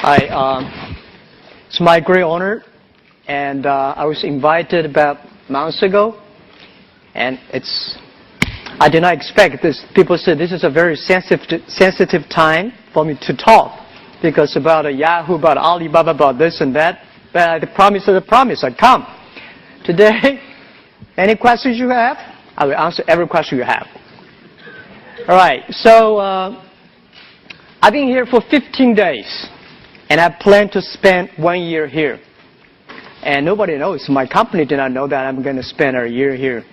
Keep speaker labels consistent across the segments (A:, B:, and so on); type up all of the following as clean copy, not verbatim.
A: It's my great honor, and I was invited about months ago, and I did not expect this. People said this is a very sensitive time for me to talk, because about Yahoo, about Alibaba, about this and that. But the promise is a promise. I come. Today, any questions you have, I will answer every question you have. All right, so I've been here for 15 days, and I plan to spend 1 year here. And nobody knows. My company did not know that I'm going to spend a year here.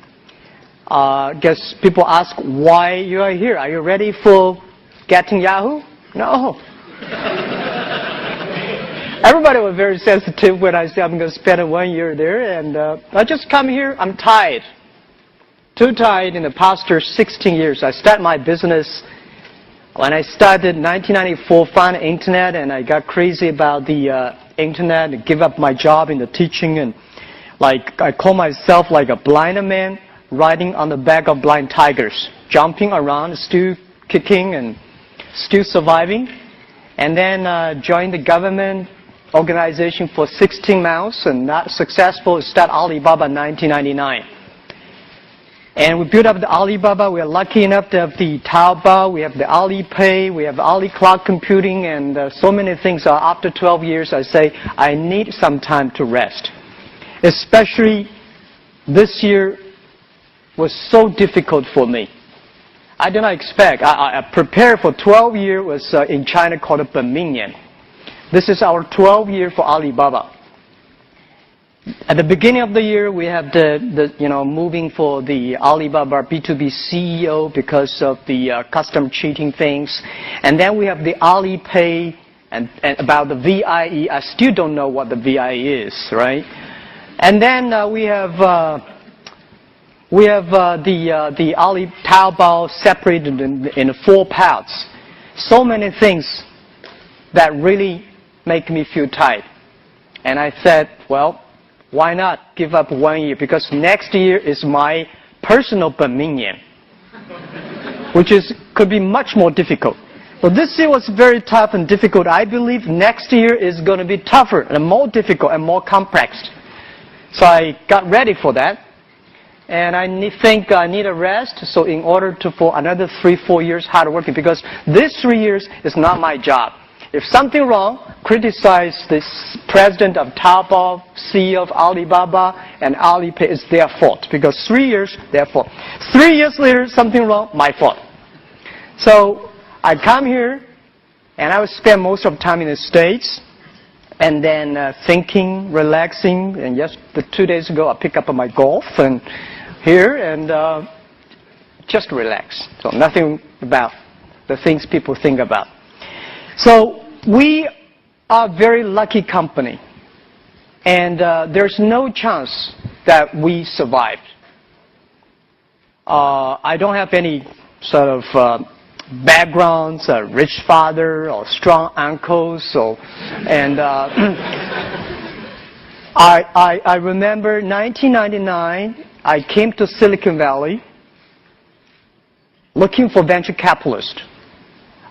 A: Guess people ask why you are here. Are you ready for getting Yahoo? No. Everybody was very sensitive when I said I'm going to spend 1 year there, and I just come here. I'm tired. Too tired. In the past 16 years, I started my business. When I started in 1994, found the internet, and I got crazy about the internet and give up my job in the teaching, and I call myself like a blind man riding on the back of blind tigers, jumping around, still kicking and still surviving. And then joined the government organization for 16 months and not successful. Start Alibaba in 1999. And we built up the Alibaba. We are lucky enough to have the Taobao, we have the Alipay, we have Ali Cloud Computing, and so many things. After 12 years, I say, I need some time to rest. Especially this year was so difficult for me. I did not expect. I prepared for 12 years, was in China called a Benminian. This is our 12th year for Alibaba. At the beginning of the year, we have the moving for the Alibaba B2B CEO because of the custom cheating things. And then we have the Alipay and about the VIE. I still don't know what the VIE is, right? And then we have the Ali Taobao separated in 4 parts. So many things that really make me feel tired. And I said, well, why not give up 1 year? Because next year is my personal Benminian, which could be much more difficult. So this year was very tough and difficult. I believe next year is going to be tougher and more difficult and more complex. So I got ready for that. And I think I need a rest. So in order for another 3-4 years hard working, because this 3 years is not my job. If something wrong, criticize this president of Taobao, CEO of Alibaba, and Alipay. It's their fault. Because 3 years, their fault. 3 years later, something wrong, my fault. So I come here, and I would spend most of the time in the States, and then thinking, relaxing. And just 2 days ago, I picked up my golf and here, and just relax. So nothing about the things people think about. So we are a very lucky company, and there's no chance that we survived. I don't have any sort of backgrounds, a rich father or strong uncles, and I remember 1999, I came to Silicon Valley looking for venture capitalists.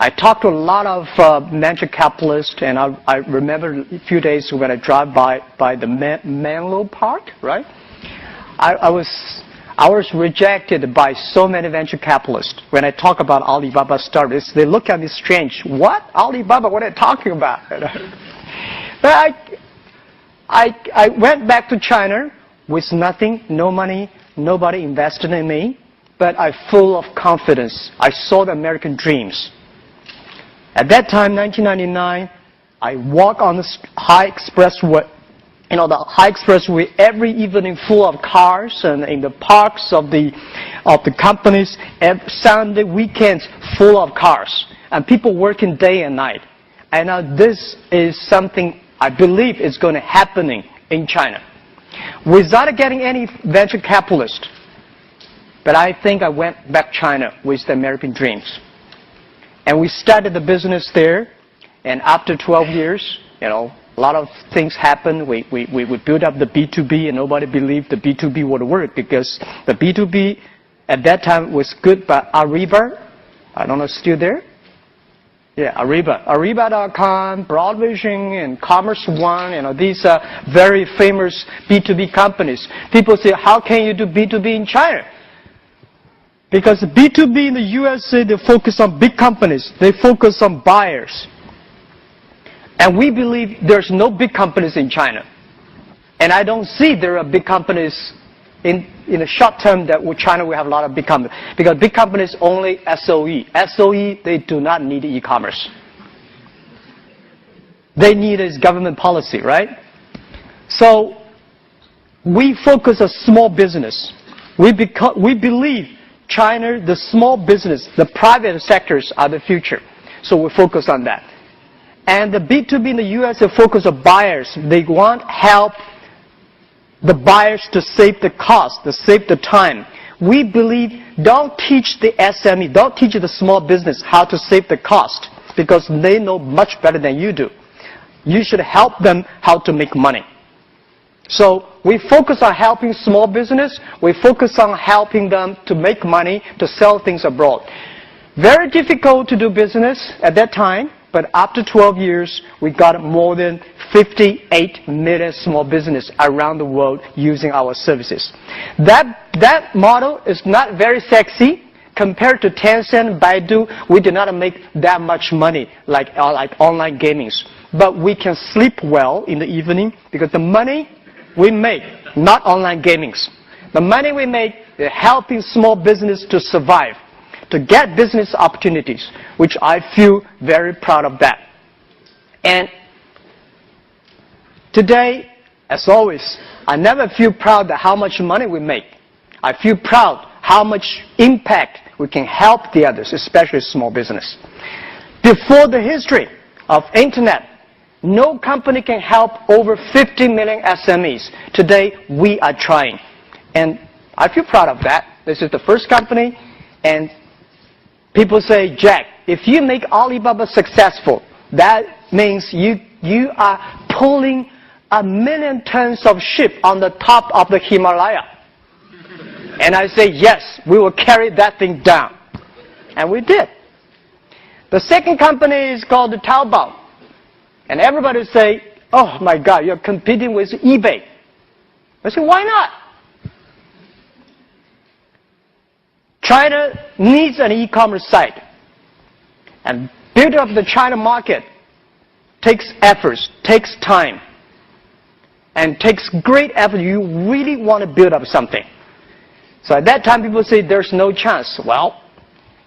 A: I talked to a lot of venture capitalists, and I remember a few days when I drive by the Menlo Park, right? I was rejected by so many venture capitalists. When I talk about Alibaba startups, they look at me strange. What? Alibaba? What are you talking about? But I went back to China with nothing, no money, nobody invested in me, but I'm full of confidence. I saw the American dreams. At that time, 1999, I walk on the high expressway, the high expressway every evening, full of cars, and in the parks of the companies, every Sunday weekends, full of cars, and people working day and night. And now this is something I believe is going to happen in China, without getting any venture capitalist. But I think I went back to China with the American dreams. And we started the business there, and after 12 years, a lot of things happened. We built up the B2B, and nobody believed the B2B would work, because the B2B at that time was good, but Ariba, I don't know, still there? Yeah, Ariba. Ariba.com, Broadvision, and Commerce One, these are very famous B2B companies. People say, how can you do B2B in China? Because B2B in the USA, they focus on big companies. They focus on buyers. And we believe there's no big companies in China. And I don't see there are big companies in the short term that China will have a lot of big companies. Because big companies only SOE. SOE, they do not need e-commerce. They need is government policy, right? So we focus on small business. We believe China, the small business, the private sectors are the future. So we focus on that. And the B2B in the US, they focus on buyers. They want help the buyers to save the cost, to save the time. We believe don't teach the SME, don't teach the small business how to save the cost because they know much better than you do. You should help them how to make money. So we focus on helping small business. We focus on helping them to make money, to sell things abroad. Very difficult to do business at that time, but after 12 years, we got more than 58 million small business around the world using our services. That model is not very sexy. Compared to Tencent, Baidu, we did not make that much money like online gamings. But we can sleep well in the evening because the money we make, not online gamings. The money we make is helping small business to survive, to get business opportunities, which I feel very proud of that. And today, as always, I never feel proud of how much money we make. I feel proud how much impact we can help the others, especially small business. Before the history of internet, no company can help over 50 million SMEs. Today, we are trying. And I feel proud of that. This is the first company. And people say, Jack, if you make Alibaba successful, that means you are pulling 1 million tons of ship on the top of the Himalaya. And I say, yes, we will carry that thing down. And we did. The second company is called Taobao. And everybody say, oh my God, you're competing with eBay. I say, why not? China needs an e-commerce site. And building up the China market takes efforts, takes time, and takes great effort. You really want to build up something. So at that time, people say there's no chance. Well,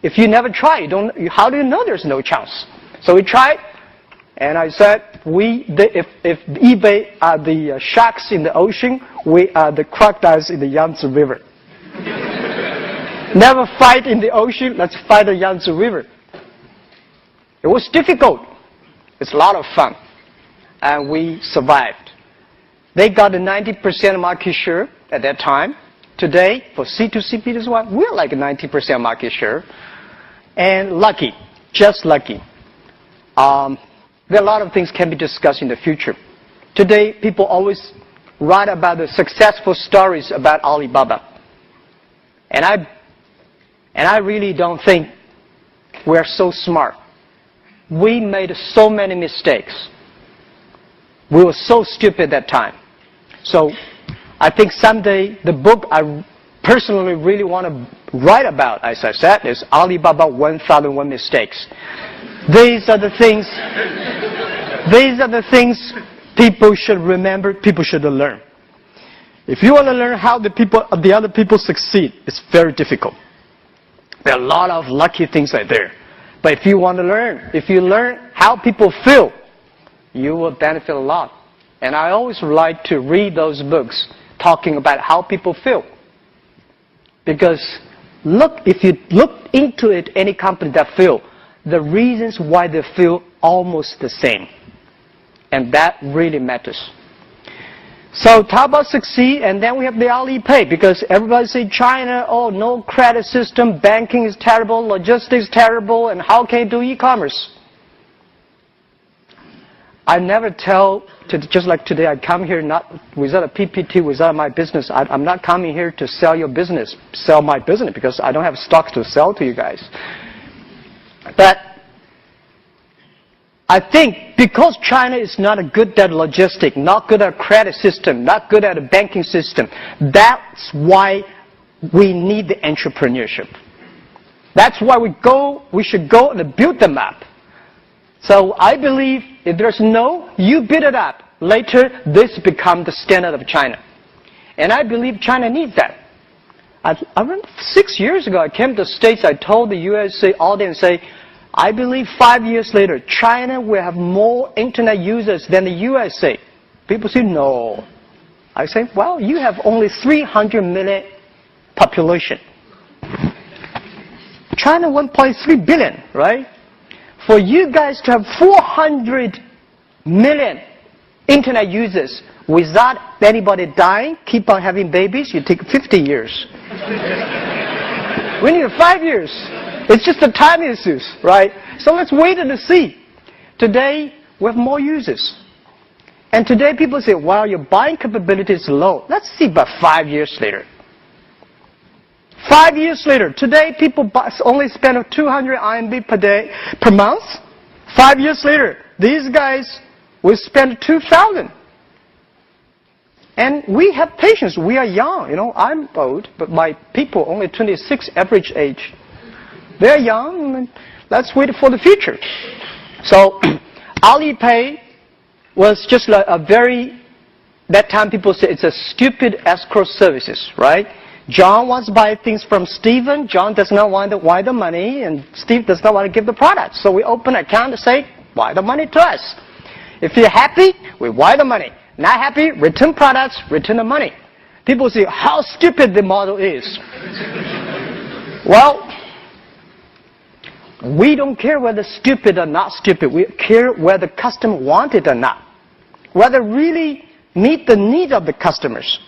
A: if you never try, how do you know there's no chance? So we tried, and I said, if eBay are the sharks in the ocean, we are the crocodiles in the Yangtze River. Never fight in the ocean, let's fight the Yangtze River. It was difficult. It's a lot of fun. And we survived. They got a 90% market share at that time. Today, for C2C B2C, we're like a 90% market share. And lucky, just lucky. There are a lot of things can be discussed in the future. Today, people always write about the successful stories about Alibaba. And I really don't think we're so smart. We made so many mistakes. We were so stupid at that time. So I think someday the book I personally really want to write about, as I said, is Alibaba 1001 Mistakes. These are the things people should remember, people should learn. If you want to learn how the other people succeed, it's very difficult. There are a lot of lucky things out there. But if you want to learn, if you learn how people feel, you will benefit a lot. And I always like to read those books talking about how people feel. Because if you look into it, any company that feel, the reasons why they feel almost the same. And that really matters. So Taobao succeed, and then we have the Alipay, because everybody say China, oh, no credit system, banking is terrible, logistics terrible, and how can you do e-commerce? I never tell, just like today, I come here not without a PPT, without my business. I'm not coming here to sell your business, sell my business, because I don't have stocks to sell to you guys. But I think because China is not good at logistics, not good at credit system, not good at a banking system, that's why we need the entrepreneurship. That's why we should go and build them up. So I believe if there's no, you build it up. Later, this becomes the standard of China. And I believe China needs that. I remember 6 years ago, I came to the States, I told the USA audience, I believe 5 years later, China will have more internet users than the USA. People say, no. I say, well, you have only 300 million population. China 1.3 billion, right? For you guys to have 400 million internet users without anybody dying, keep on having babies, you take 50 years. We need 5 years. It's just a time issue, right? So let's wait and see. Today, we have more users. And today people say, well, your buying capability is low. Let's see about 5 years later. 5 years later, today people only spend 200 RMB per month. 5 years later, these guys will spend 2,000. And we have patience. We are young. You know, I'm old, but my people only 26 average age. They're young. And let's wait for the future. So Alipay was just like that time people say it's a stupid escrow services, right? John wants to buy things from Stephen. John does not want to wire the money, and Steve does not want to give the product. So we open an account and say, wire the money to us. If you're happy, we wire the money. Not happy, return products, return the money. People say, how stupid the model is. Well, we don't care whether stupid or not stupid. We care whether the customer want it or not. Whether really meet the need of the customers.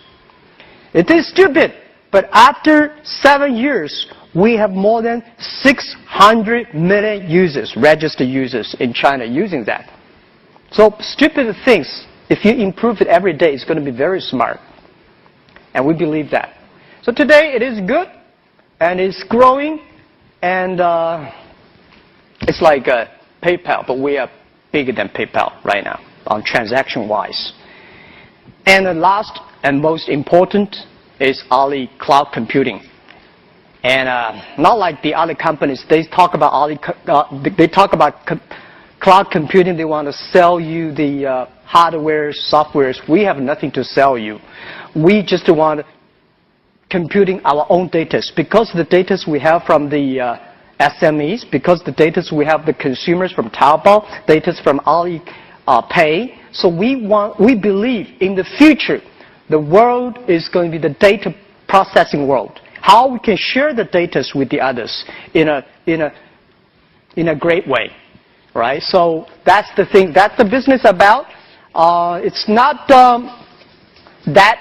A: It is stupid. But after 7 years, we have more than 600 million users, registered users in China using that. So stupid things, if you improve it every day, it's going to be very smart. And we believe that. So today it is good, and it's growing, and it's like PayPal, but we are bigger than PayPal right now, on transaction-wise. And the last and most important is Ali Cloud Computing. And not like the other companies, they talk about cloud computing. They want to sell you the hardware, softwares. We have nothing to sell you. We just want computing our own data, because the data we have from the SMEs, because the data we have the consumers from Taobao, data from Alipay. So we believe in the future, the world is going to be the data processing world. How we can share the data with the others in a great way, right? So that's the thing. That's the business about. It's not that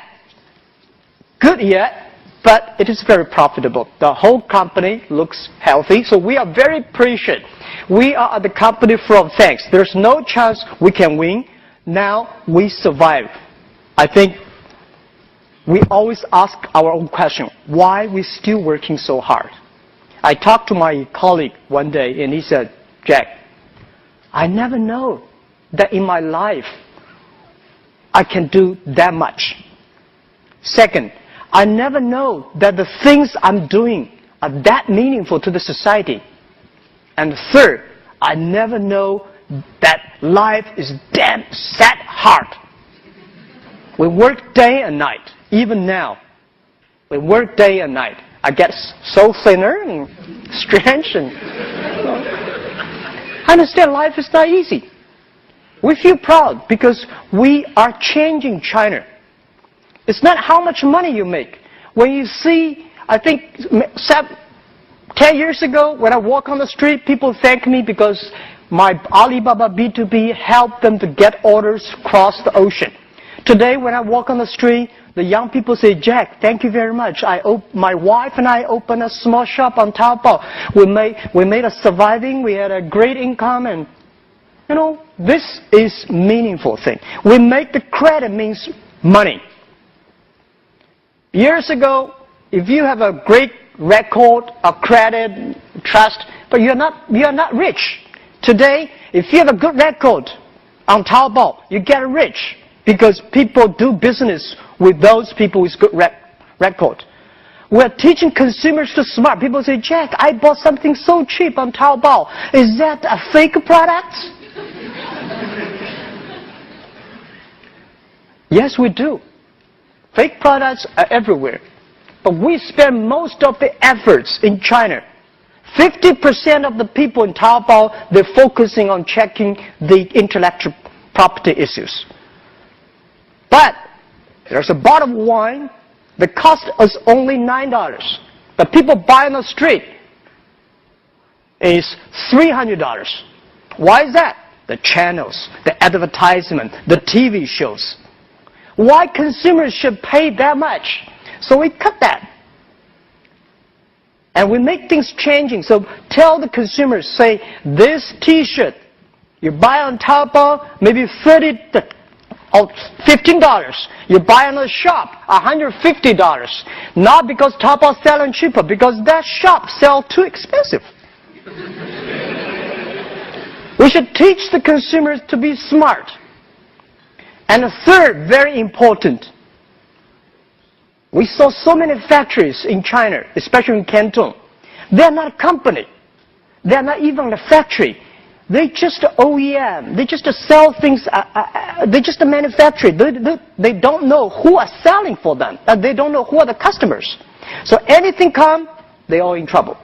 A: good yet, but it is very profitable. The whole company looks healthy, so we are very appreciative. We are the company full of thanks. There's no chance we can win. Now we survive. I think we always ask our own question, why we still working so hard? I talked to my colleague one day, and he said, Jack, I never know that in my life I can do that much. Second, I never know that the things I'm doing are that meaningful to the society. And third, I never know that life is damn sad hard. We work day and night. Even now, we work day and night. I get so thinner and strange. And I understand life is not easy. We feel proud because we are changing China. It's not how much money you make. When you see, I think 10 years ago, when I walk on the street, people thank me because my Alibaba B2B helped them to get orders across the ocean. Today, when I walk on the street, the young people say, Jack, thank you very much. My wife and I opened a small shop on Taobao. We made a surviving. We had a great income. And, you know, this is meaningful thing. We make the credit means money. Years ago, if you have a great record of credit, trust, but you're not rich. Today, If you have a good record on Taobao, you get rich because people do business with those people with good record. We're teaching consumers to smart. People say, Jack, I bought something so cheap on Taobao. Is that a fake product? Yes, we do. Fake products are everywhere. But we spend most of the efforts in China. 50% of the people in Taobao, they're focusing on checking the intellectual property issues. But there's a bottle of wine that costs us only $9. The people buy on the street is $300. Why is that? The channels, the advertisement, the TV shows. Why consumers should pay that much? So we cut that. And we make things changing. So tell the consumers, say, this T-shirt, you buy on Taobao, maybe $30 or $15. You buy on a shop, $150. Not because Taobao selling cheaper, because that shop sell too expensive. We should teach the consumers to be smart. And the third, very important, we saw so many factories in China, especially in Canton. They're not a company. They're not even a factory. They just OEM. They just sell things. They just manufacture. They don't know who are selling for them. They don't know who are the customers. So anything come, they're all in trouble.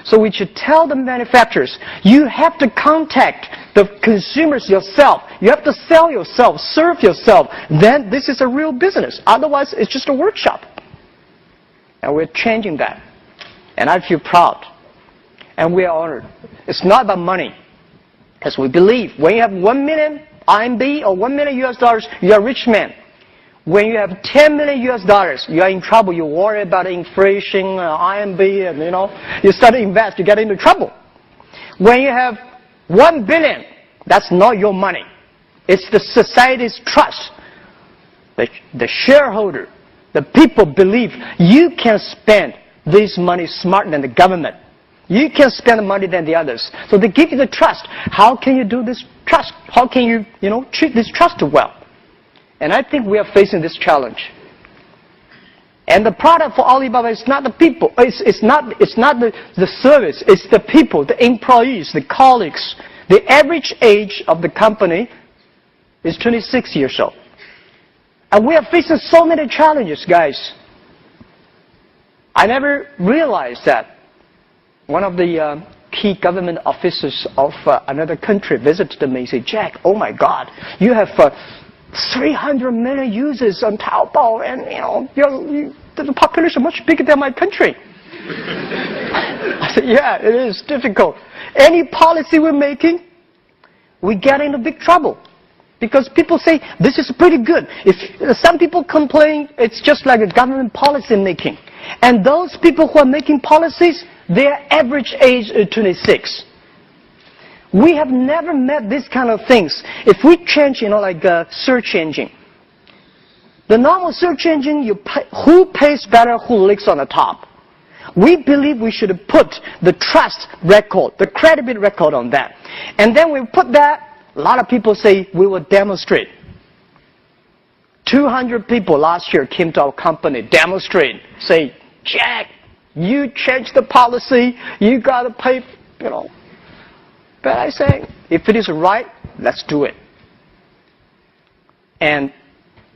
A: So we should tell the manufacturers, you have to contact the consumers yourself. You have to sell yourself, serve yourself. Then this is a real business. Otherwise, it's just a workshop. And we're changing that. And I feel proud. And we are honored. It's not about money. Because we believe when you have 1 million RMB or $1 million US, you're a rich man. When you have 10 million US dollars, you are in trouble. You worry about inflation, RMB, and you start to invest, you get into trouble. When you have 1 billion, that's not your money. It's the society's trust. The shareholder, the people believe you can spend this money smarter than the government. You can spend money than the others. So they give you the trust. How can you do this trust? How can you, treat this trust well? And I think we are facing this challenge. And the product for Alibaba is not the people. It's not the service. It's the people, the employees, the colleagues. The average age of the company is 26 years old. And we are facing so many challenges, guys. I never realized that. One of the key government officers of another country visited me and said, Jack, oh my God, you have 300 million users on Taobao, and the population much bigger than my country. I said, yeah, it is difficult. Any policy we're making, we get into big trouble. Because people say, this is pretty good. If some people complain, it's just like a government policy making. And those people who are making policies, their average age is 26. We have never met these kind of things. If we change, like a search engine, the normal search engine, who pays better, who links on the top. We believe we should put the trust record, the credibility record on that. And then we put that, a lot of people say we will demonstrate. 200 people last year came to our company, demonstrate, say, Jack, you changed the policy, you got to pay, But I say, if it is right, let's do it. And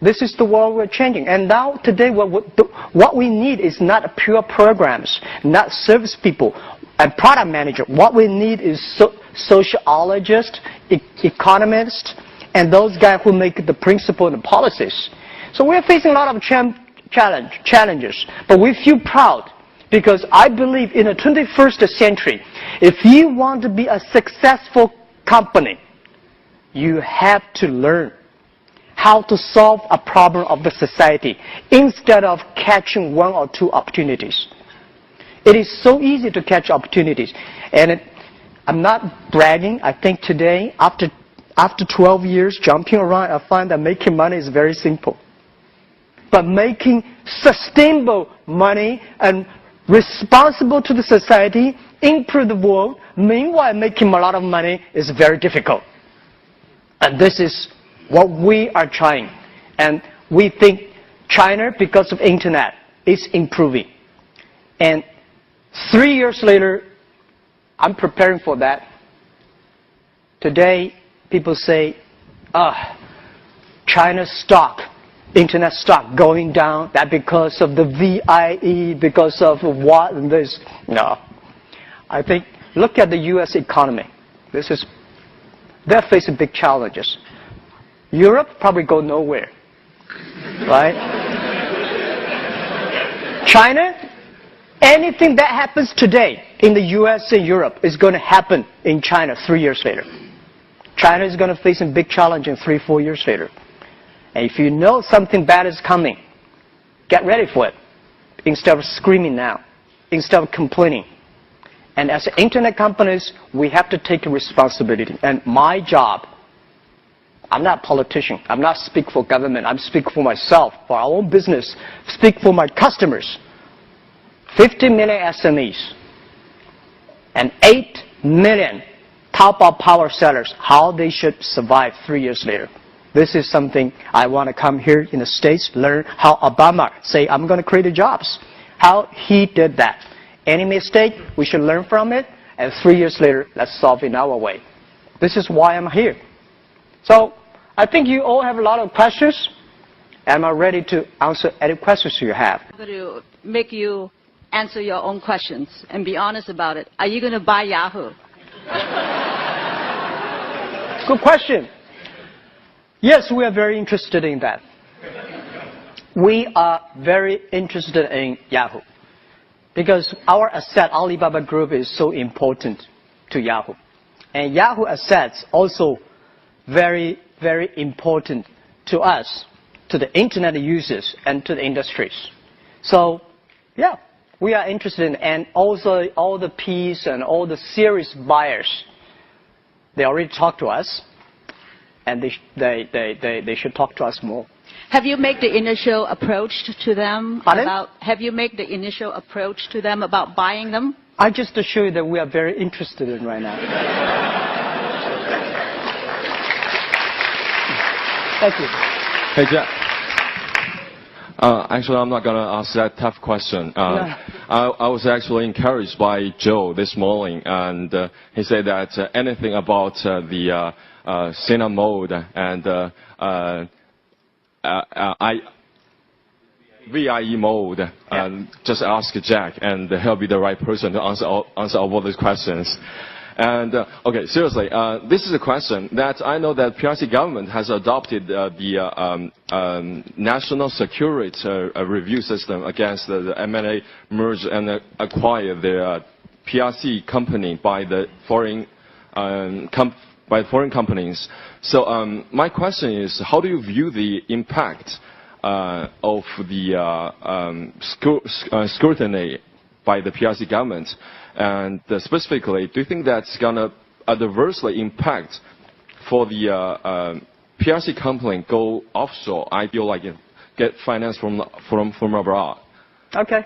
A: this is the world we're changing. And now, today, what we need is not pure programs, not service people and product manager. What we need is sociologists, economists, and those guys who make the principle and the policies. So we're facing a lot of challenges, but we feel proud because I believe in the 21st century, if you want to be a successful company, you have to learn how to solve a problem of the society instead of catching one or two opportunities. It is so easy to catch opportunities. And I'm not bragging. I think today, after 12 years jumping around, I find that making money is very simple. But making sustainable money and responsible to the society improve the world, meanwhile making a lot of money is very difficult. And this is what we are trying. And we think China, because of internet, is improving. And 3 years later, I'm preparing for that. Today, people say, China's stock, internet stock going down, that because of the VIE, because of what and this. No. I think, look at the U.S. economy. They're facing big challenges. Europe probably go nowhere, right? China, anything that happens today in the U.S. and Europe is going to happen in China 3 years later. China is going to face a big challenge in 3-4 years later. And if you know something bad is coming, get ready for it. Instead of screaming now, instead of complaining. And as internet companies, we have to take responsibility. And my job, I'm not a politician. I'm not speaking for government. I'm speaking for myself, for our own business, speak for my customers. 50 million SMEs and 8 million Taobao power sellers, how they should survive 3 years later. This is something I want to come here in the States, learn how Obama say, I'm going to create jobs. How he did that. Any mistake, we should learn from it, and 3 years later, let's solve it our way. This is why I'm here. So, I think you all have a lot of questions, and I'm ready to answer any questions you have.
B: I'm going to make you answer your own questions and be honest about it. Are you going to buy Yahoo?
A: Good question. Yes, we are very interested in that. We are very interested in Yahoo. Because our asset, Alibaba Group, is so important to Yahoo. And Yahoo assets also very, very important to us, to the internet users and to the industries. So, yeah, we are interested in, and also all the Ps and all the serious buyers, they already talked to us, and they should talk to us more.
B: Have you made the initial approach to them?
A: Pardon?
B: Have you made the initial approach to them about buying them?
A: I just assure you that we are very interested in right now. Thank you.
C: Hey, Jack. Actually, I'm not going to ask that tough question. I was actually encouraged by Joe this morning, and he said that anything about the cinema mode and VIE mode, and just ask Jack, and he'll be the right person to answer all these questions. And okay, seriously, this is a question that I know that PRC government has adopted the national security review system against the M&A merge and acquire the PRC company by the foreign companies. So my question is, how do you view the impact of the scrutiny by the PRC government? And specifically, do you think that's going to adversely impact for the PRC company go offshore, IPO, like get finance from abroad?
A: Okay.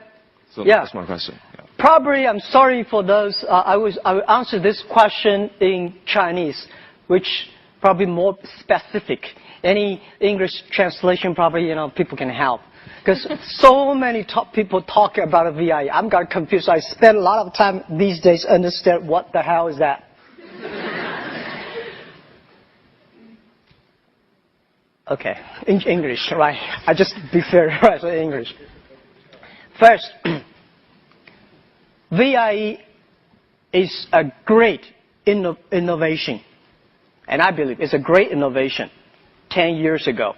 C: So that's my question. Yeah.
A: Probably, I'm sorry for those. I will answer this question in Chinese, which probably more specific. Any English translation, probably people can help. Because so many people talk about a VIE. I'm got confused. I spend a lot of time these days understand what the hell is that. Okay, in English, right? I just be fair, right? So English. First, VIE is a great innovation, and I believe it's a great innovation. 10 years ago,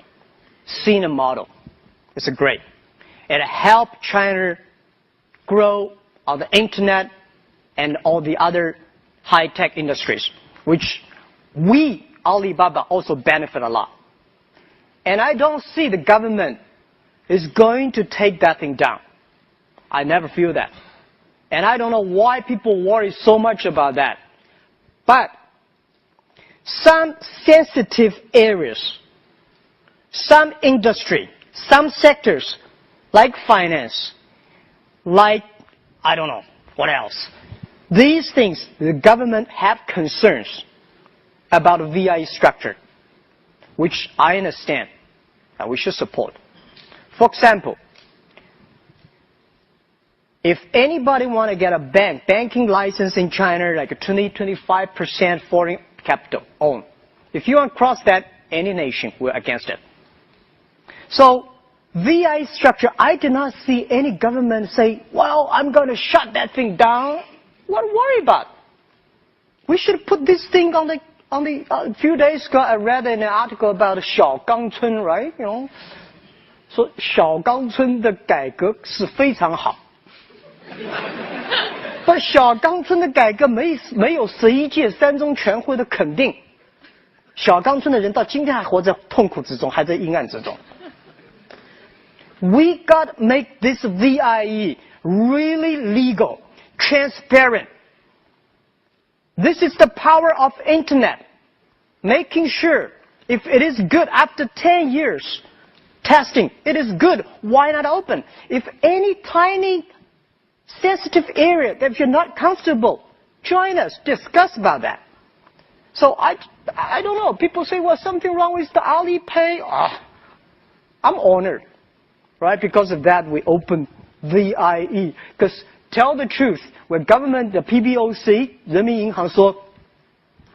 A: cinema model. It's great. It helped China grow on the internet and all the other high-tech industries, which we, Alibaba, also benefit a lot. And I don't see the government is going to take that thing down. I never feel that. And I don't know why people worry so much about that. But some sensitive areas, some industry, some sectors, like finance, like, I don't know, what else? These things, the government have concerns about the VIE structure, which I understand and we should support. For example, if anybody want to get a banking license in China, like a 20-25% foreign capital owned, if you want to cross that, any nation, we're against it. So, VI structure, I did not see any government say, well, I'm going to shut that thing down. What to worry about? We should put this thing on the a few days ago, I read an article about 小岗村, right? You know, so 小岗村的改革是非常好。但小岗村的改革没有11届三中全会的肯定，小岗村的人到今天还活在痛苦之中，还在阴暗之中。We got to make this VIE really legal, transparent. This is the power of internet. Making sure if it is good after 10 years testing, it is good, why not open? If any tiny sensitive area that if you're not comfortable, join us, discuss about that. So I don't know. People say, well, something wrong with the Alipay. Oh, I'm honored, right? Because of that, we open VIE. Because tell the truth, when government, the PBOC, 人民银行说,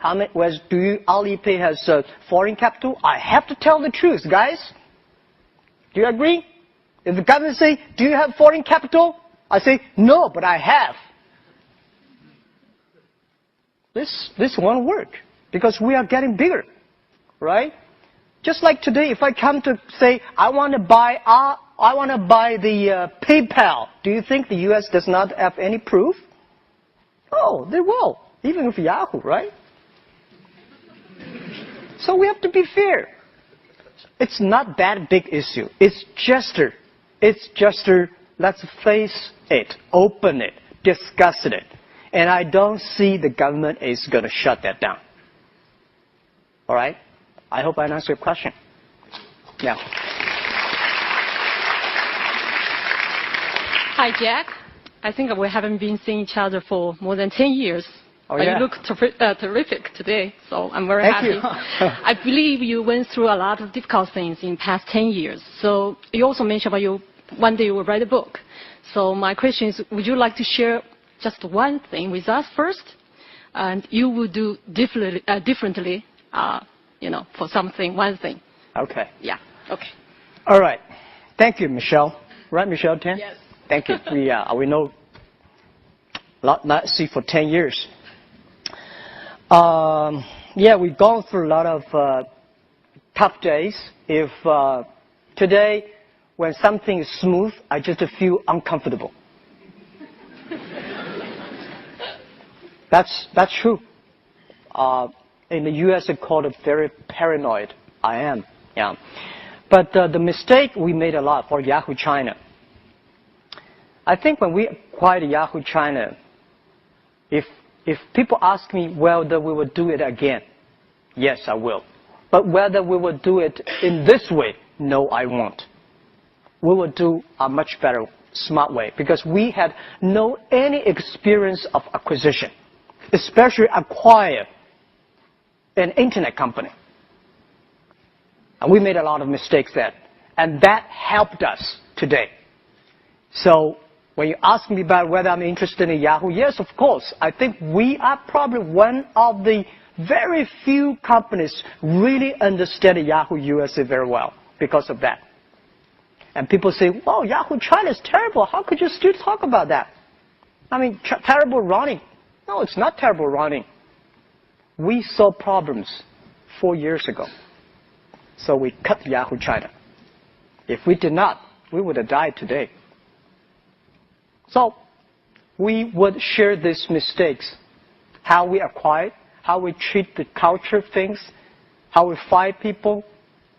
A: Alipay has foreign capital? I have to tell the truth, guys. Do you agree? If the government say, do you have foreign capital? I say, no, but I have. This won't work because we are getting bigger, right? Just like today, if I come to say, I want to buy the PayPal, do you think the U.S. does not have any proof? Oh, they will, even with Yahoo, right? So we have to be fair. It's not that big issue. It's just let's face it, open it, discuss it. And I don't see the government is going to shut that down. All right? I hope I answered your question. Yeah.
D: Hi, Jack. I think we haven't been seeing each other for more than 10 years.
A: Oh, yeah.
D: You look terrific today, so I'm very
A: Thank
D: happy.
A: you.
D: I believe you went through a lot of difficult things in the past 10 years. So you also mentioned about one day you will write a book. So my question is, would you like to share just one thing with us first? And you would do differently, for one thing.
A: Okay.
D: Yeah, okay.
A: All right. Thank you, Michelle. Right, Michelle Tan?
D: Yes.
A: Thank you. We know not see for 10 years. We've gone through a lot of tough days. If today, when something is smooth, I just feel uncomfortable. That's true. In the U.S., they call it very paranoid. I am. Yeah. But the mistake we made a lot for Yahoo China. I think when we acquired Yahoo China, if people ask me whether we will do it again, yes, I will. But whether we will do it in this way, no, I won't. We will do a much better, smart way because we had no any experience of acquisition, especially acquire an internet company. And we made a lot of mistakes then, and that helped us today. So when you ask me about whether I'm interested in Yahoo, yes, of course. I think we are probably one of the very few companies really understand Yahoo USA very well because of that. And people say, "Oh, Yahoo China is terrible. How could you still talk about that?" I mean, terrible running. No, it's not terrible running. We saw problems 4 years ago. So we cut Yahoo China. If we did not, we would have died today. So we would share these mistakes, how we acquire, how we treat the culture things, how we fire people.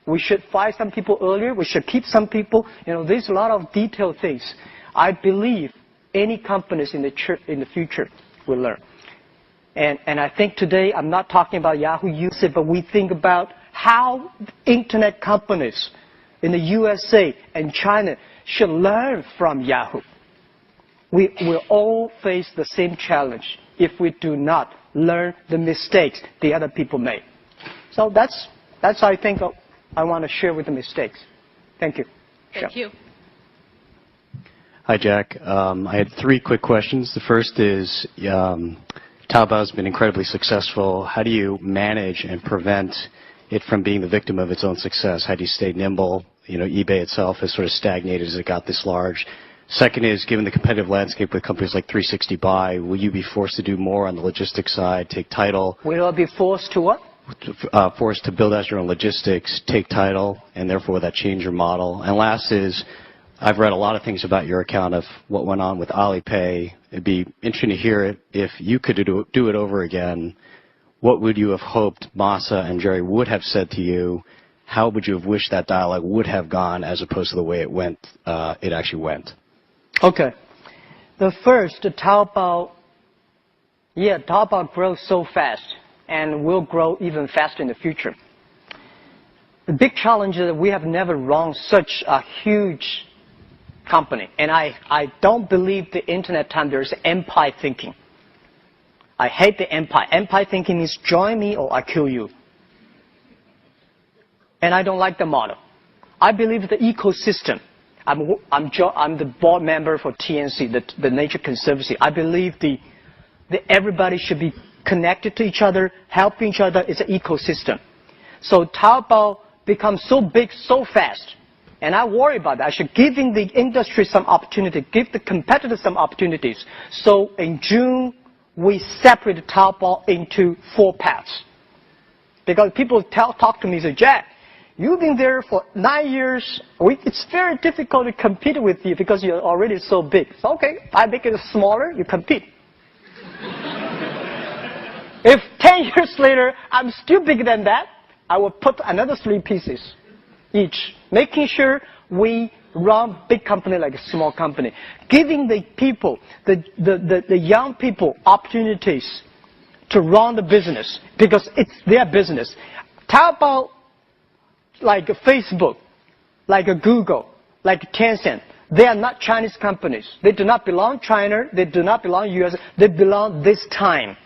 A: We should fire some people earlier. We should keep some people. There's a lot of detailed things. I believe any companies in the future will learn. And I think today I'm not talking about Yahoo USA, but we think about how internet companies in the USA and China should learn from Yahoo. we will all face the same challenge if we do not learn the mistakes the other people made. So that's I think I want to share with the mistakes. Thank you.
D: Thank you.
E: Hi, Jack. I had 3 quick questions. The first is, Taobao's been incredibly successful. How do you manage and prevent it from being the victim of its own success? How do you stay nimble? eBay itself has sort of stagnated as it got this large. Second is, given the competitive landscape with companies like 360 Buy, will you be forced to do more on the logistics side, take title?
A: Will I be forced to what?
E: Forced to build out your own logistics, take title, and therefore will that change your model? And last is, I've read a lot of things about your account of what went on with Alipay. It'd be interesting to hear it. If you could do it over again, what would you have hoped Masa and Jerry would have said to you? How would you have wished that dialogue would have gone as opposed to the way it actually went?
A: Okay. The first, Taobao grows so fast and will grow even faster in the future. The big challenge is that we have never run such a huge company. And I don't believe the internet time there is empire thinking. I hate the empire. Empire thinking means join me or I kill you. And I don't like the model. I believe the ecosystem. I'm the board member for TNC, the Nature Conservancy. I believe that everybody should be connected to each other, helping each other. It's an ecosystem. So Taobao becomes so big so fast. And I worry about that. I should give the industry some opportunity, give the competitors some opportunities. So in June, we separated Taobao into 4 paths. Because people talk to me and say, Jack, you've been there for 9 years. It's very difficult to compete with you because you're already so big. So, okay, I make it smaller, you compete. If 10 years later, I'm still bigger than that, I will put another 3 pieces each, making sure we run big company like a small company, giving the people, the young people opportunities to run the business because it's their business. Taobao, like Facebook, like Google, like Tencent, they are not Chinese companies. They do not belong to China. They do not belong to US. They belong this time,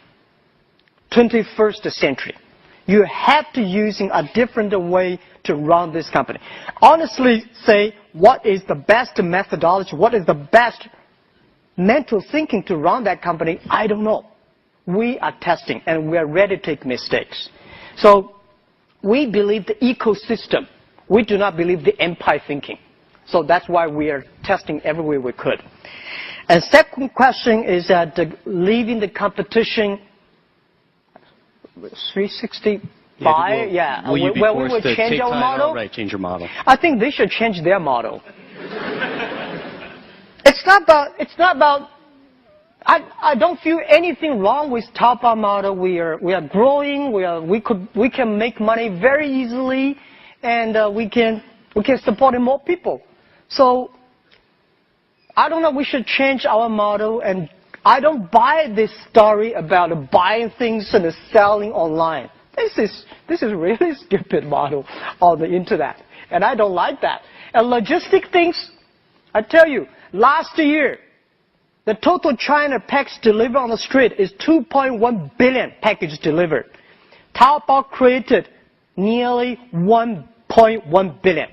A: 21st century. You have to using a different way to run this company. Honestly say, what is the best methodology? What is the best mental thinking to run that company? I don't know. We are testing and we are ready to take mistakes. So we believe the ecosystem. We do not believe the empire thinking. So that's why we are testing everywhere we could. And second question is that leaving the competition 360 Buy, yeah.
E: Will you be
A: we
E: forced
A: will
E: to
A: change
E: take
A: our
E: title?
A: model?
E: Right, change your model.
A: I think they should change their model. It's not about. I don't feel anything wrong with Taobao model. We are growing. We can make money very easily, and we can support more people. So I don't know. We should change our model, and I don't buy this story about buying things and selling online. This is really stupid model on the internet, and I don't like that. And logistic things, I tell you, last year, the total China package delivered on the street is 2.1 billion packages delivered. Taobao created nearly 1.1 billion.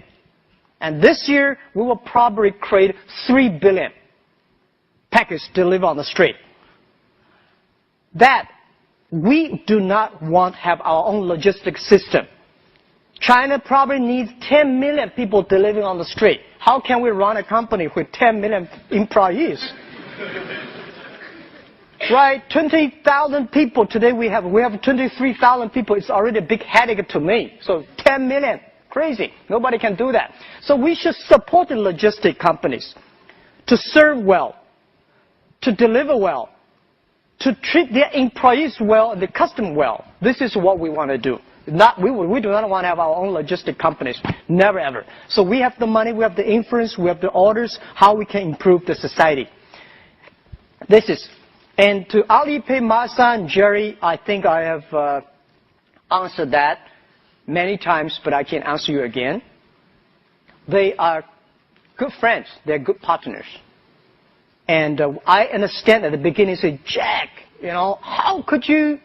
A: And this year, we will probably create 3 billion packages delivered on the street. That we do not want to have our own logistics system. China probably needs 10 million people delivering on the street. How can we run a company with 10 million employees? Right, 20,000 people. Today we have 23,000 people. It's already a big headache to me. So 10 million, crazy. Nobody can do that. So we should support the logistic companies to serve well, to deliver well, to treat their employees well and the customer well. This is what we want to do. We do not want to have our own logistic companies. Never ever. So we have the money, we have the influence, we have the orders, how we can improve the society. And to Alipay, Masa, and Jerry, I think I have answered that many times, but I can answer you again. They are good friends. They're good partners. And I understand at the beginning, say, Jack, how could you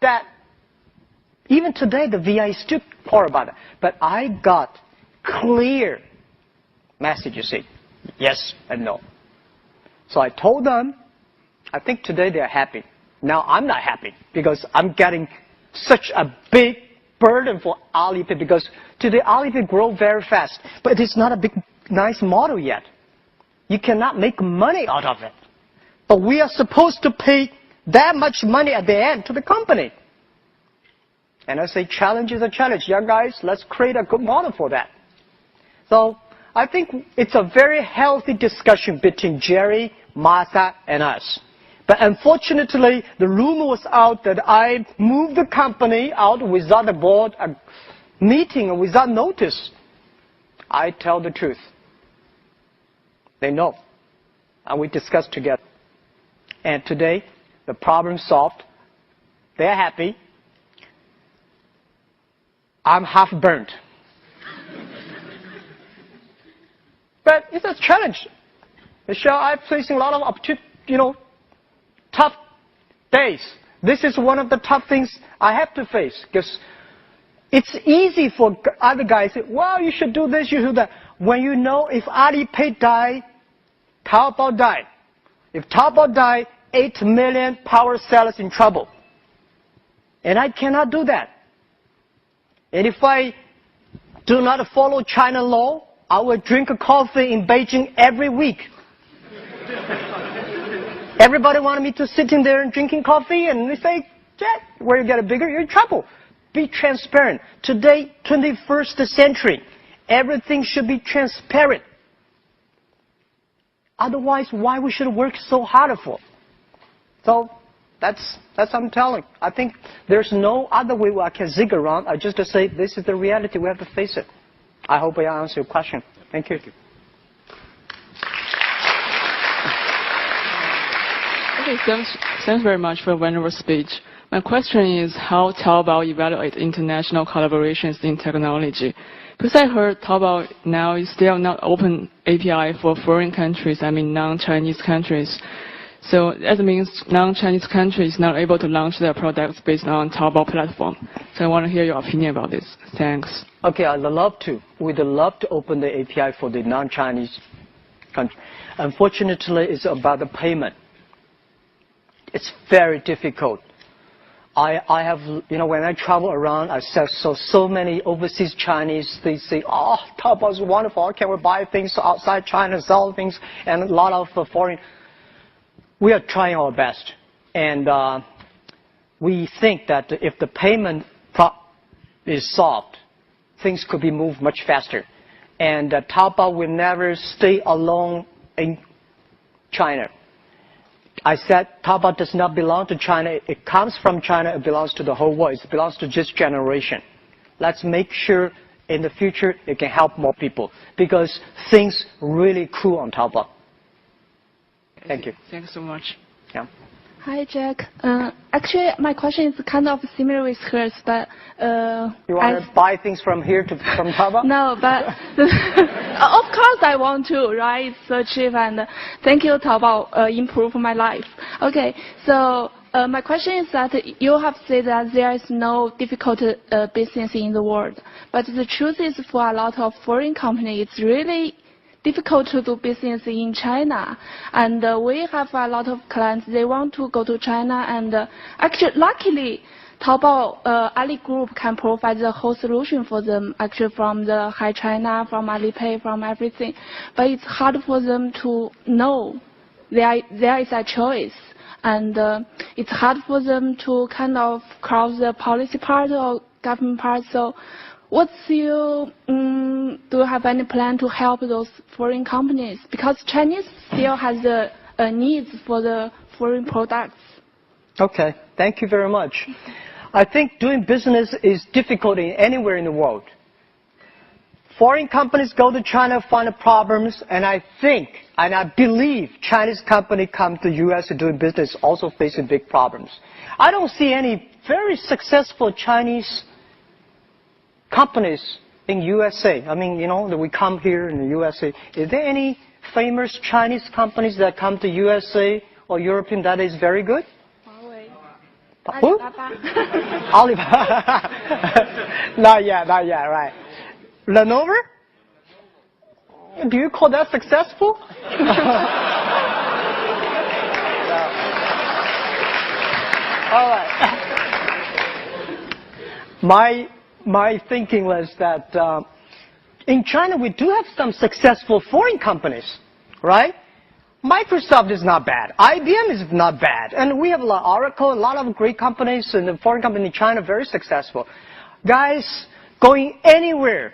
A: that? Even today, the VI is still poor about it. But I got clear messages saying yes and no. So I told them, I think today they're happy. Now I'm not happy because I'm getting such a big burden for Alipay because today Alipay grow very fast, but it's not a big, nice model yet. You cannot make money out of it. But we are supposed to pay that much money at the end to the company. And I say challenge is a challenge. Young guys, let's create a good model for that. So I think it's a very healthy discussion between Jerry, Martha, and us. But unfortunately, the rumor was out that I moved the company out without a board meeting and without notice. I tell the truth. They know. And we discussed together. And today, the problem solved. They're happy. I'm half burnt. But it's a challenge. Michelle, I'm facing a lot of tough days. This is one of the tough things I have to face because it's easy for other guys to say, well, you should do this, you should do that. When you know if Alipay died, Taobao died. If Taobao died, 8 million power sellers in trouble. And I cannot do that. And if I do not follow China law, I will drink a coffee in Beijing every week. Everybody wanted me to sit in there and drinking coffee, and they say, Jack, where you get bigger, you're in trouble. Be transparent. Today, 21st century, everything should be transparent. Otherwise, why we should work so hard for? So that's what I'm telling. I think there's no other way I can zig around. I just say this is the reality. We have to face it. I hope I answered your question. Thank you.
F: Okay, thanks very much for a wonderful speech. My question is how Taobao evaluates international collaborations in technology. Because I heard Taobao now is still not open API for foreign countries, non-Chinese countries. So that means non-Chinese countries not able to launch their products based on Taobao platform. So I want to hear your opinion about this. Thanks.
A: Okay, I'd love to. We'd love to open the API for the non-Chinese country. Unfortunately, it's about the payment. It's very difficult. I have, when I travel around, I saw so many overseas Chinese, they say, oh, Taobao is wonderful. Can we buy things outside China, sell things, and a lot of foreign. We are trying our best. And we think that if the payment is solved, things could be moved much faster. And Taobao will never stay alone in China. I said Taobao does not belong to China. It comes from China. It belongs to the whole world. It belongs to this generation. Let's make sure in the future it can help more people because things really cool on Taobao. Thank you.
F: Thanks so much.
A: Yeah.
G: Hi, Jack. Actually, my question is kind of similar with hers, but
A: you want to buy things from Taobao?
G: No, but of course I want to, right? It's so cheap, and thank you, Taobao, improve my life. Okay, so my question is that you have said that there is no difficult business in the world, but the truth is for a lot of foreign companies, it's really difficult to do business in China, and we have a lot of clients. They want to go to China, and actually, luckily, Taobao Ali Group can provide the whole solution for them. Actually, from the Hi China, from Alipay, from everything. But it's hard for them to know there is a choice, and it's hard for them to kind of cross the policy part or government part. So, do you have any plan to help those foreign companies? Because Chinese still has the needs for the foreign products.
A: Okay, thank you very much. I think doing business is difficult anywhere in the world. Foreign companies go to China, find problems, and I think, and I believe Chinese companies come to the U.S. to do business also facing big problems. I don't see any very successful Chinese companies in USA. That we come here in the USA. Is there any famous Chinese companies that come to USA or European that is very good? Who? Alibaba. Not yet, right. Lenovo? Do you call that successful? All right. My thinking was that in China we do have some successful foreign companies, right? Microsoft is not bad. IBM is not bad. And we have a lot of Oracle, a lot of great companies, and the foreign company in China very successful. Guys, going anywhere,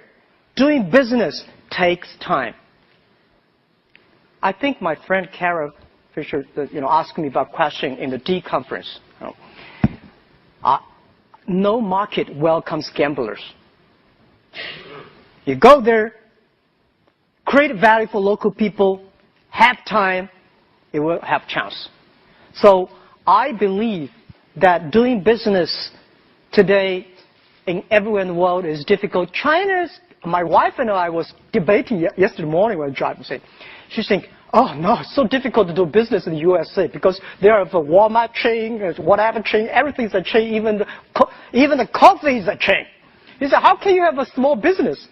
A: doing business takes time. I think my friend Kara Fisher, asked me about question in the D conference. No market welcomes gamblers. You go there, create value for local people, have time, it will have chance. So I believe that doing business today in everywhere in the world is difficult. My wife and I was debating yesterday morning when driving. She's saying, oh no, it's so difficult to do business in the USA because there are the Walmart chain, whatever chain, everything's a chain, even the coffee is a chain. He said, how can you have a small business?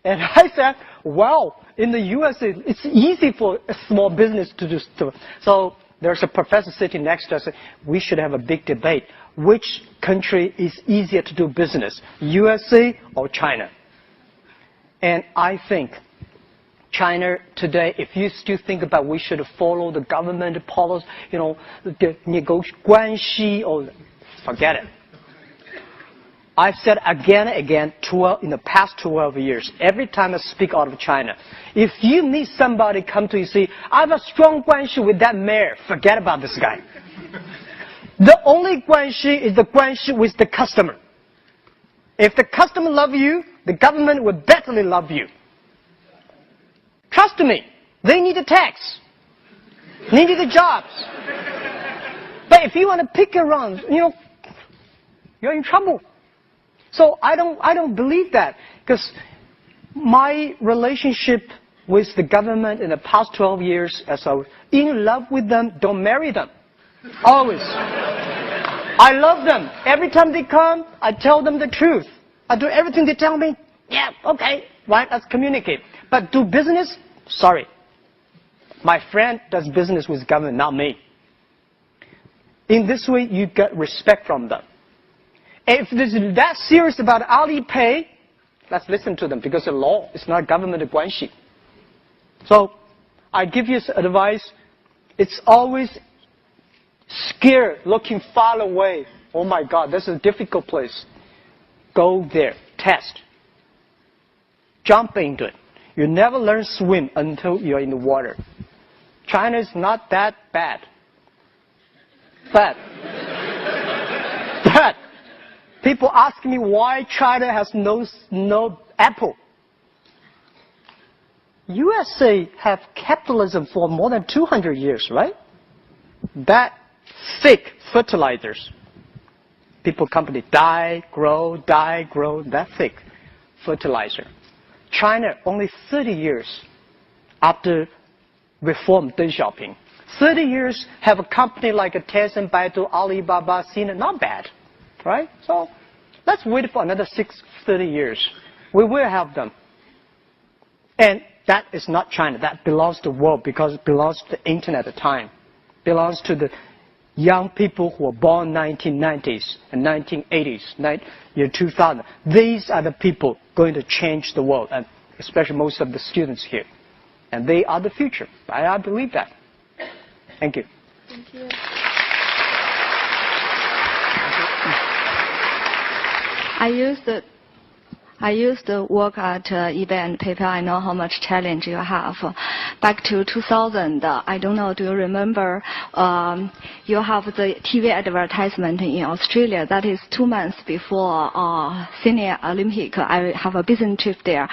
A: And I said, well, in the USA, it's easy for a small business to do stuff. So there's a professor sitting next to us. We should have a big debate. Which country is easier to do business, USA or China? And I think China today, if you still think about we should follow the government policy, the negotiation, or forget it. I've said again and again in the past 12 years, every time I speak out of China, if you meet somebody come to you say, I have a strong guanxi with that mayor, forget about this guy. The only guanxi is the guanxi with the customer. If the customer loves you, the government will definitely love you. Trust me, they need a tax. They need the jobs. But if you want to pick around, you're in trouble. So I don't believe that, because my relationship with the government in the past 12 years, as I was in love with them, don't marry them. Always. I love them. Every time they come, I tell them the truth. I do everything they tell me. Yeah, okay, right, let's communicate. But do business? Sorry. My friend does business with government, not me. In this way, you get respect from them. If they're that serious about Alipay, let's listen to them, because the law is not government guanxi. So I give you advice. It's always scared, looking far away. Oh my God, this is a difficult place. Go there, test. Jump into it. You never learn swim until you're in the water. China is not that bad. But people ask me why China has no Apple. USA have capitalism for more than 200 years, right? That thick fertilizers. Company die, grow, that thick fertilizer. China only 30 years after reform Deng Xiaoping. 30 years have a company like a Tencent, Baidu, Alibaba, Sina, not bad, right? So let's wait for another 30 years. We will have them. And that is not China. That belongs to the world, because it belongs to the internet at the time. Belongs to the young people who were born 1990s and 1980s, year 2000. These are the people going to change the world, and especially most of the students here. And they are the future. I believe that. Thank you.
G: Thank you.
H: I used to work at eBay and PayPal. I know how much challenge you have. Back to 2000, I don't know, do you remember, you have the TV advertisement in Australia. That is 2 months before Sydney Olympic. I have a business trip there.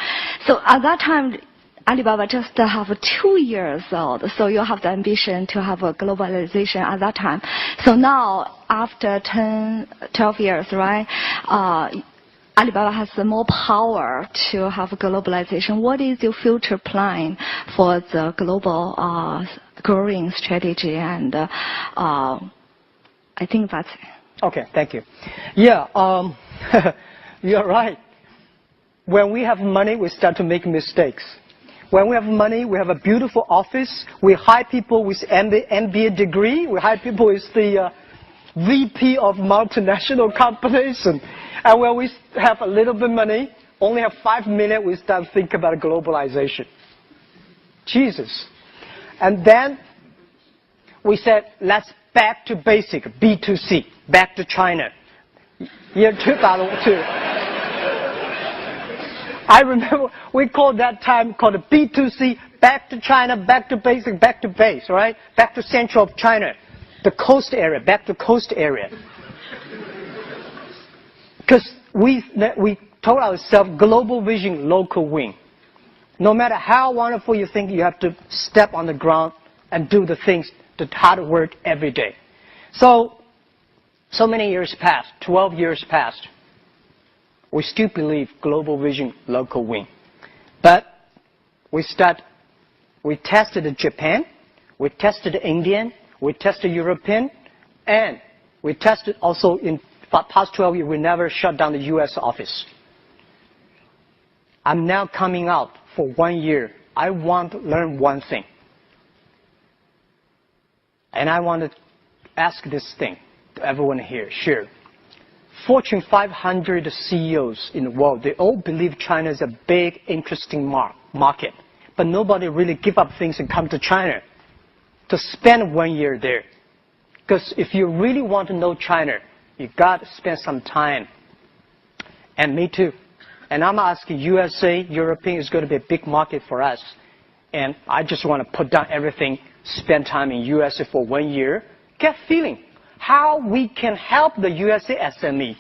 H: So at that time, Alibaba just have 2 years old. So you have the ambition to have a globalization at that time. So now, after 12 years, right, Alibaba has more power to have globalization. What is your future plan for the global growing strategy? And I think that's it.
A: Okay, thank you. Yeah, you're right. When we have money, we start to make mistakes. When we have money, we have a beautiful office. We hire people with MBA degree. We hire people with the VP of multinational companies. And when we have a little bit of money, only have 5 million, we start to think about globalization. Jesus. And then we said, let's back to basic, B2C, back to China. Year 2002. I remember we called that time called B2C, back to China, back to basic, back to base, right? Back to central of China, the coast area, back to coast area. Because we told ourselves global vision, local win. No matter how wonderful you think, you have to step on the ground and do the things, the hard work every day. So many years passed, 12 years passed. We still believe global vision, local win. But we tested Japan, we tested Indian, we tested European, and we tested also in the past 12 years, we never shut down the U.S. office. I'm now coming out for 1 year. I want to learn one thing. And I want to ask this thing to everyone here, sure. Fortune 500 CEOs in the world, they all believe China is a big, interesting market. But nobody really give up things and come to China to spend 1 year there. Because if you really want to know China, you got to spend some time. And me too. And I'm asking USA, European is going to be a big market for us. And I just want to put down everything, spend time in USA for 1 year, get feeling how we can help the USA SME,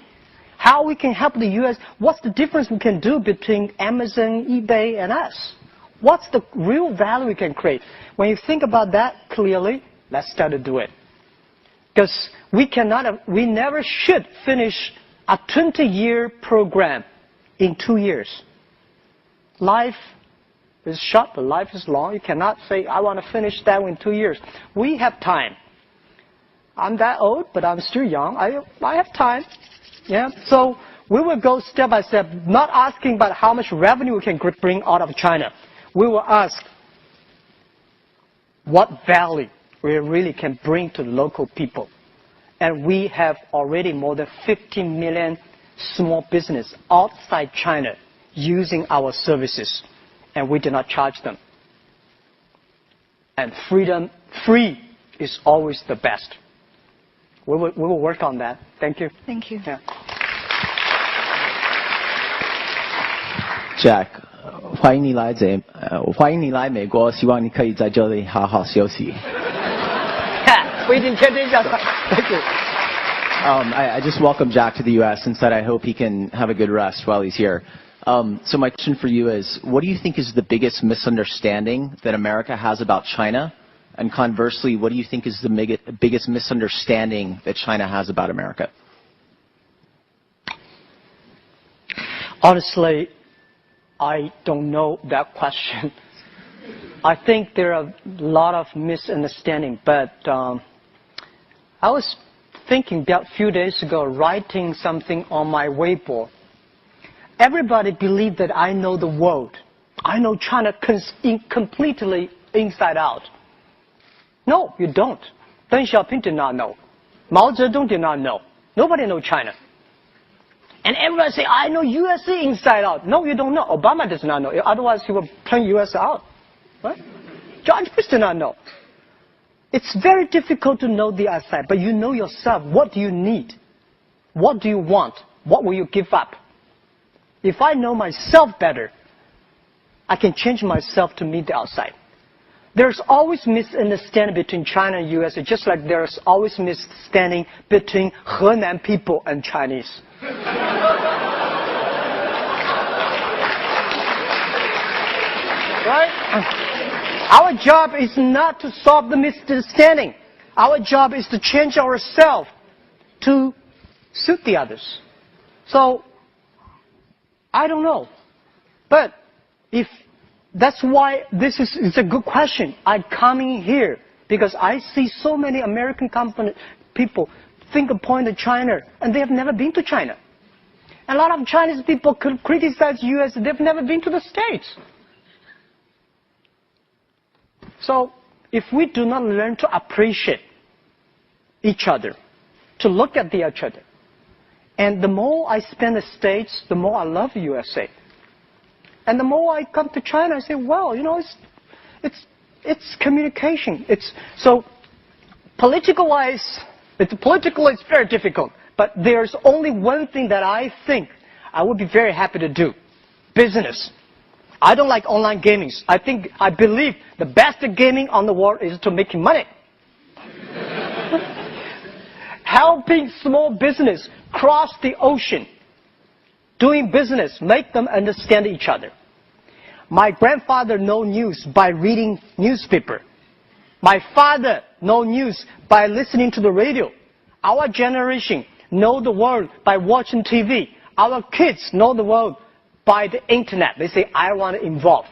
A: how we can help the US, what's the difference we can do between Amazon, eBay, and us? What's the real value we can create? When you think about that clearly, let's start to do it. Because we never should finish a 20-year program in 2 years. Life is short, but life is long. You cannot say, I want to finish that in 2 years. We have time. I'm that old, but I'm still young. I have time. Yeah. So we will go step by step, not asking about how much revenue we can bring out of China. We will ask what value we really can bring to local people. And we have already more than 15 million small business outside China using our services, and we do not charge them. And free is always the best. We will work on that. Thank you.
H: Thank you.
A: Yeah.
I: Jack, 欢迎你来美国，希望你可以在这里好好休息。
A: 不一定天天这样。Thank you.
I: I just welcomed Jack to the U.S. and said I hope he can have a good rest while he's here. So my question for you is, what do you think is the biggest misunderstanding that America has about China? And conversely, what do you think is the biggest misunderstanding that China has about America?
A: Honestly, I don't know that question. I think there are a lot of misunderstanding, but I was thinking a few days ago, writing something on my Weibo. Everybody believes that I know the world. I know China completely inside out. No, you don't. Deng Xiaoping did not know. Mao Zedong did not know. Nobody knows China. And everybody say, I know USA inside out. No, you don't know. Obama does not know. Otherwise, he would turn US out. Right? George Bush did not know. It's very difficult to know the outside, but you know yourself. What do you need? What do you want? What will you give up? If I know myself better, I can change myself to meet the outside. There's always misunderstanding between China and USA, just like there's always misunderstanding between Henan people and Chinese. Right? Our job is not to solve the misunderstanding. Our job is to change ourselves to suit the others. So I don't know. But if that's why it's a good question. I'm coming here because I see so many American people think of point to China, and they have never been to China. A lot of Chinese people could criticize U.S. They've never been to the States. So if we do not learn to appreciate each other, to look at each other, and the more I spend in the States, the more I love the USA. And the more I come to China, I say, well, you know, it's communication. So political-wise, politically it's very difficult. But there's only one thing that I think I would be very happy to do: business. I don't like online gaming. I believe the best gaming on the world is to making money. Helping small business cross the ocean, doing business, make them understand each other. My grandfather know news by reading newspaper. My father know news by listening to the radio. Our generation know the world by watching TV. Our kids know the world by the internet. They say, I want to involve.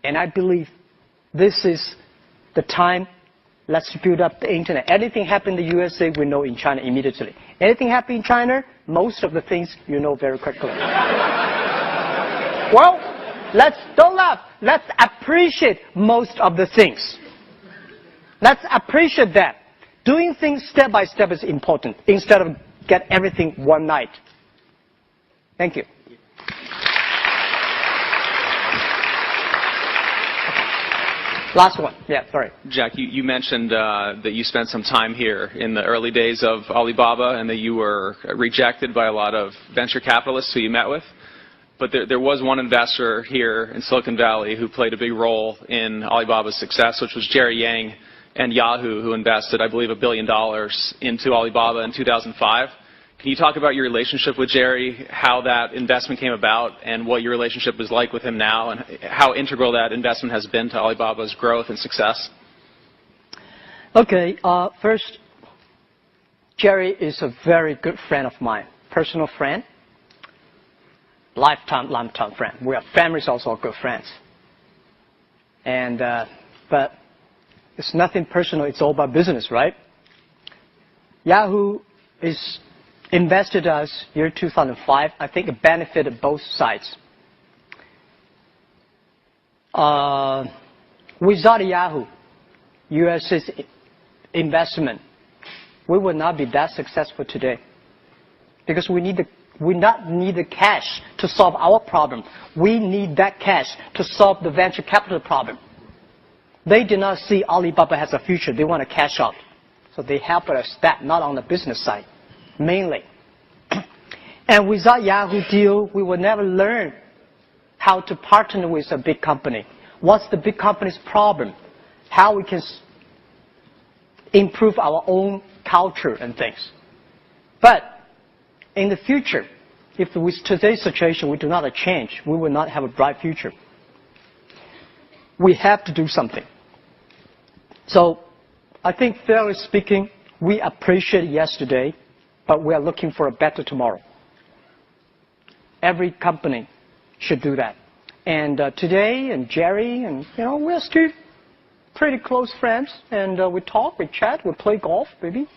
A: And I believe this is the time. Let's build up the internet. Anything happen in the USA, we know in China immediately. Anything happen in China, most of the things you know very quickly. Well, don't laugh. Let's appreciate most of the things. Let's appreciate that. Doing things step by step is important instead of get everything one night. Thank you. Last one. Yeah, sorry.
J: Jack, you mentioned that you spent some time here in the early days of Alibaba and that you were rejected by a lot of venture capitalists who you met with. But there was one investor here in Silicon Valley who played a big role in Alibaba's success, which was Jerry Yang and Yahoo, who invested, I believe, $1 billion into Alibaba in 2005. Can you talk about your relationship with Jerry, how that investment came about, and what your relationship is like with him now, and how integral that investment has been to Alibaba's growth and success?
A: Okay, first, Jerry is a very good friend of mine, personal friend, lifetime friend. We are families, also good friends. And but it's nothing personal. It's all about business, right? Yahoo is invested us year 2005. I think it benefited both sides. Without Yahoo, US's investment, we would not be that successful today. Because we not need the cash to solve our problem. We need that cash to solve the venture capital problem. They did not see Alibaba has a future. They want to cash out. So they helped us that, not on the business side, mainly. And without Yahoo deal, we would never learn how to partner with a big company. What's the big company's problem? How we can improve our own culture and things. But in the future, if with today's situation we do not change, we will not have a bright future. We have to do something. So I think, fairly speaking, we appreciate yesterday, but we are looking for a better tomorrow. Every company should do that. And today, and Jerry, and we're still pretty close friends, and we talk, we chat, we play golf, maybe.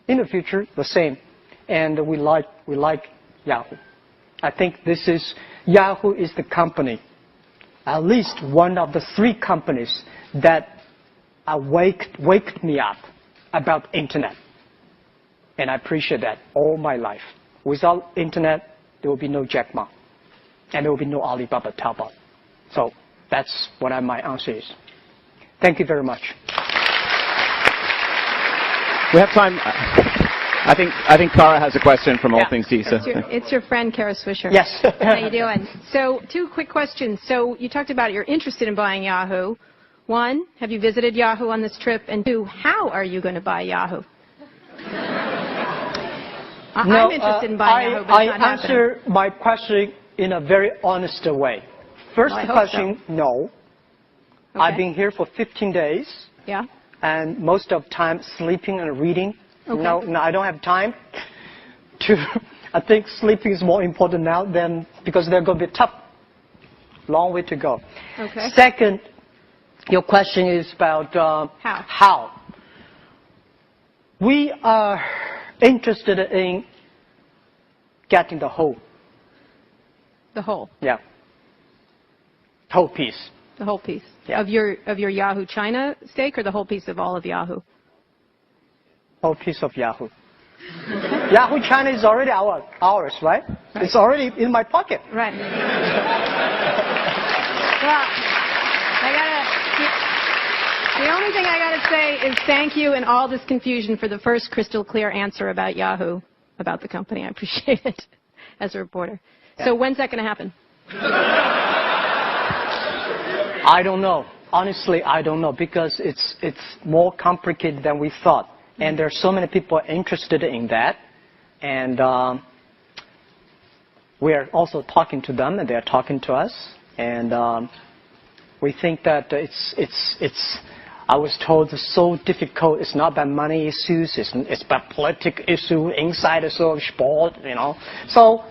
A: In the future, the same. And we like Yahoo. I think Yahoo is the company, at least one of the 3 companies that waked me up about internet. And I appreciate that all my life. Without internet, there will be no Jack Ma. And there will be no Alibaba Taobao. So that's what my answer is. Thank you very much.
I: We have time. I think Kara has a question from All Things CISA.
K: It's your friend, Kara Swisher.
A: Yes.
K: How you doing? So 2 quick questions. So you talked about you're interested in buying Yahoo. 1, have you visited Yahoo on this trip? And 2, how are you going to buy Yahoo? I'm interested in buying Yahoo, but it's not happening.
A: I answer my question in a very honest way. First question, so. No. Okay. I've been here for 15 days.
K: Yeah.
A: And most of the time sleeping and reading. Okay. No, I don't have time to I think sleeping is more important now than because they're going to be tough. Long way to go.
K: Okay.
A: Second, your question is about how. We are interested in getting the whole.
K: The whole.
A: Yeah. Whole piece.
K: The whole piece.
A: Yeah.
K: Of your Yahoo China stake, or the whole piece of all of Yahoo?
A: Whole piece of Yahoo. Yahoo China is already ours, right? It's already in my pocket.
K: Right. Well, the only thing I gotta say is thank you in all this confusion for the first crystal clear answer about Yahoo, about the company. I appreciate it as a reporter. Yeah. So when's that gonna happen?
A: I don't know. Honestly, I don't know, because it's more complicated than we thought. And there are so many people interested in that. And we are also talking to them, and they are talking to us. And we think that it's I was told it's so difficult. It's not about money issues. It's about political issue, inside of sport, you know. So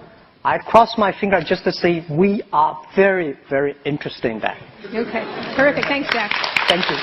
A: I cross my finger just to say we are very, very interested in that.
K: Okay. Terrific. Thanks, Jack.
A: Thank you.